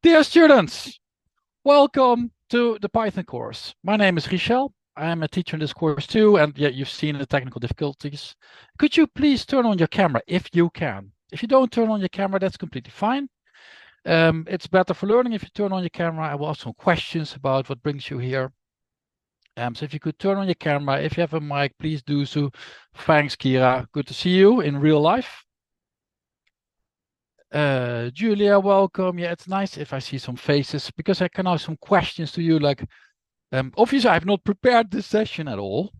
Dear students, welcome to the Python course. My name is Richel. I am a teacher in this course too, and yeah, you've seen the technical difficulties. Could you please turn on your camera if you can? If you don't turn on your camera, that's completely fine. It's better for learning if you turn on your camera. I will ask some questions about what brings you here. So if you could turn on your camera, if you have a mic, please do so. Thanks, Kira. Good to see you in real life. Julia, welcome. Yeah, it's nice if I see some faces because I can ask some questions to you. Like, obviously, I've not prepared this session at all.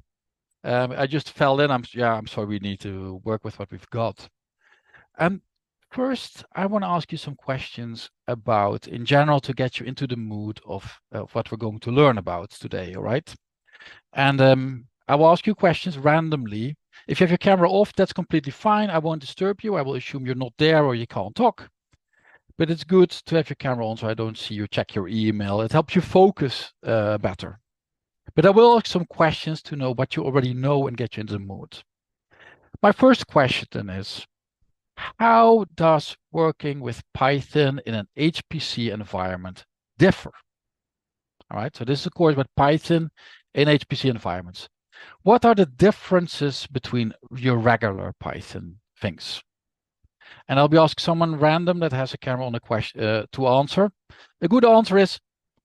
I just fell in. I'm sorry. We need to work with what we've got. First, I want to ask you some questions about, in general, to get you into the mood of what we're going to learn about today. All right. And I will ask you questions randomly. If you have your camera off, that's completely fine. I won't disturb you. I will assume you're not there or you can't talk. But it's good to have your camera on so I don't see you check your email. It helps you focus better. But I will ask some questions to know what you already know and get you into the mood. My first question is, how does working with Python in an HPC environment differ? All right, so this is of course with Python in HPC environments. What are the differences between your regular Python things? And I'll be asking someone random that has a camera on the question to answer. A good answer is,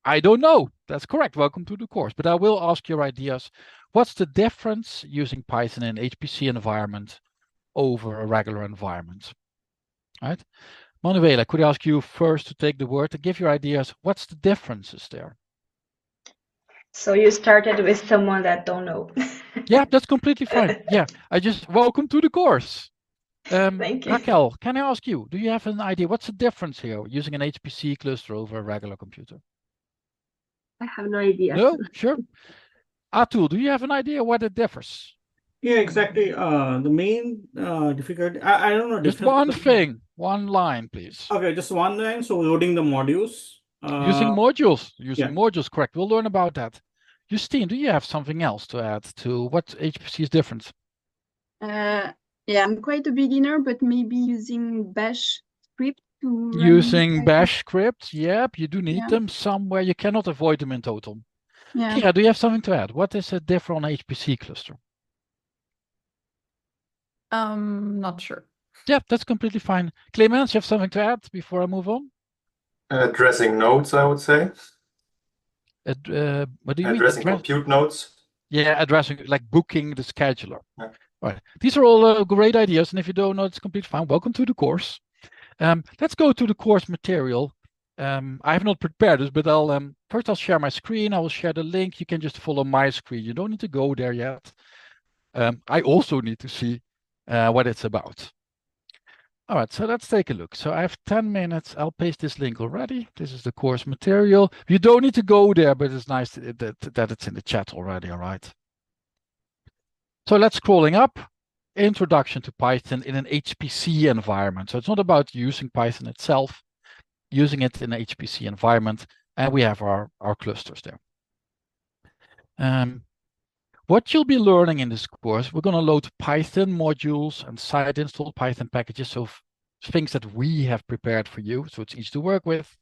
I don't know. That's correct. Welcome to the course. But I will ask your ideas. What's the difference using Python in HPC environment over a regular environment? All right. Manuela, could I ask you first to take the word and give your ideas? What's the differences there? So you started with someone that don't know. Yeah, that's completely fine. Yeah, I just welcome to the course. Thank you. Raquel, can I ask you, do you have an idea? What's the difference here using an HPC cluster over a regular computer? I have no idea. No, sure. Atul, do you have an idea what it differs? Yeah, exactly. The main difficulty, I don't know. Just one thing, one line, please. Okay, just one line. So loading the modules. Using modules, yeah. modules, correct. We'll learn about that. Justine, do you have something else to add to what HPC is different? Yeah, I'm quite a beginner, but maybe using bash script to using bash scripts, yep, you do need them somewhere. You cannot avoid them in total. Yeah. Kira, do you have something to add? What is it different on HPC cluster? Not sure. Yeah, that's completely fine. Clemens, you have something to add before I move on? Addressing nodes, I would say. What do you mean? Addressing compute nodes. Yeah, addressing, like booking the scheduler. Yeah. Right. These are all great ideas, and if you don't know, it's completely fine. Welcome to the course. Let's go to the course material. I have not prepared this, but first I'll share my screen. I will share the link. You can just follow my screen. You don't need to go there yet. I also need to see what it's about. All right, so let's take a look. So I have 10 minutes. I'll paste this link already. This is the course material. You don't need to go there, but it's nice that it's in the chat already, all right? So let's scrolling up. Introduction to Python in an HPC environment. So it's not about using Python itself, using it in an HPC environment, and we have our clusters there. What you'll be learning in this course, we're going to load Python modules and site install Python packages, so things that we have prepared for you, so it's easy to work with.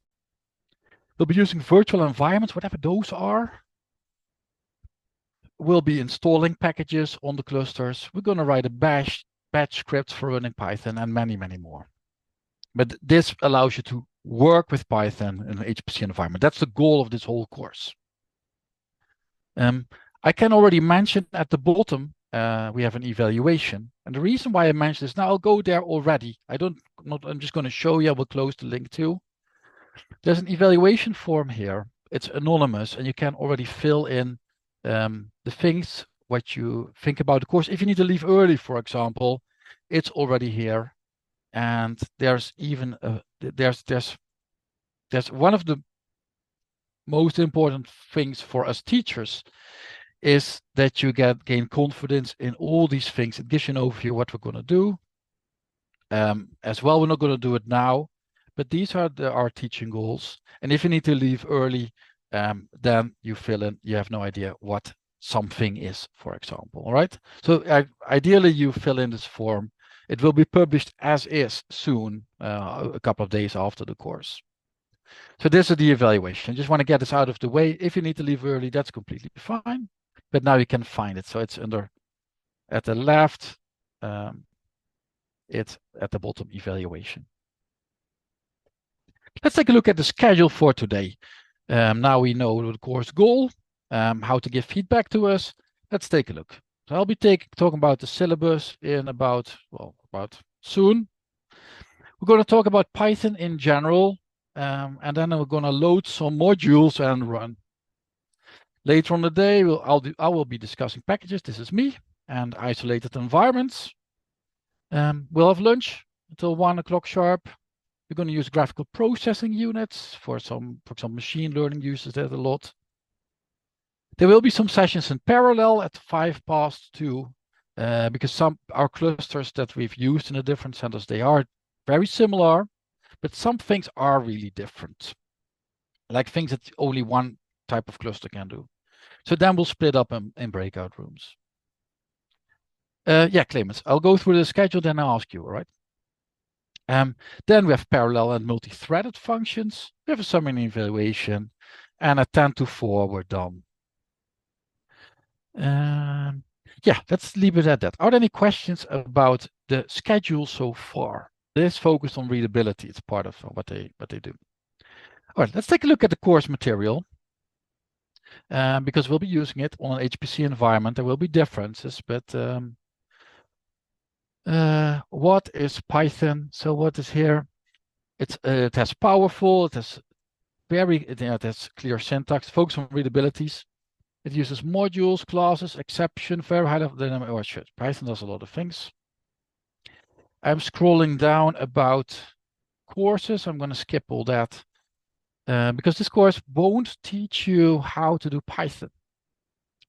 We'll be using virtual environments, whatever those are. We'll be installing packages on the clusters. We're going to write a bash script for running Python and many, many more. But this allows you to work with Python in an HPC environment. That's the goal of this whole course. I can already mention at the bottom, we have an evaluation. And the reason why I mentioned this, now I'll go there already. I'm just going to show you, I will close the link too. There's an evaluation form here. It's anonymous and you can already fill in the things, what you think about the course. If you need to leave early, for example, it's already here. And there's even, there's one of the most important things for us teachers is that you gain confidence in all these things. It gives you an overview of what we're going to do. As well, we're not going to do it now, but these are our teaching goals. And if you need to leave early, then you fill in, you have no idea what something is, for example, all right? So ideally, you fill in this form. It will be published as is soon, a couple of days after the course. So this is the evaluation. Just want to get this out of the way. If you need to leave early, that's completely fine. But now you can find it. So it's under at the left. It's at the bottom, evaluation. Let's take a look at the schedule for today. Now we know the course goal, how to give feedback to us. Let's take a look. So I'll be talking about the syllabus in about soon. We're going to talk about Python in general, and then we're going to load some modules and run. Later on the day, I will be discussing packages. This is me, and isolated environments. We'll have lunch until 1 o'clock sharp. We're going to use graphical processing units for example, machine learning uses that a lot. There will be some sessions in parallel at 2:05, because our clusters that we've used in the different centers, they are very similar, but some things are really different, like things that only one type of cluster can do. So then we'll split up in breakout rooms. Yeah, Clemens, I'll go through the schedule, then I'll ask you, all right? Then we have parallel and multi-threaded functions. We have a summary and evaluation, and at 3:50 we're done. Yeah, let's leave it at that. Are there any questions about the schedule so far? This focused on readability. It's part of what they do. All right, let's take a look at the course material. Because we'll be using it on an HPC environment. There will be differences, but what is Python? So what is here? It has powerful, it has it has clear syntax, focus on readabilities. It uses modules, classes, exception, very high level dynamic. Oh, shit. Python does a lot of things. I'm scrolling down about courses. I'm going to skip all that because this course won't teach you how to do Python.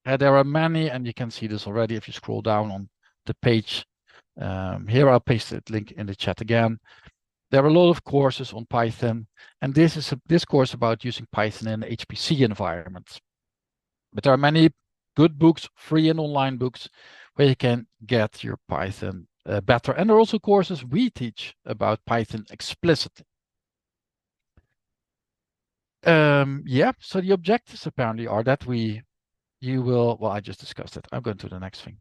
There are many, and you can see this already if you scroll down on the page. Here I'll paste the link in the chat again. There are a lot of courses on Python, and this course about using Python in an HPC environment. But there are many good books, free and online books, where you can get your Python better. And there are also courses we teach about Python explicitly. Yeah, so the objectives apparently are that you will, well, I just discussed it. I'm going to the next thing.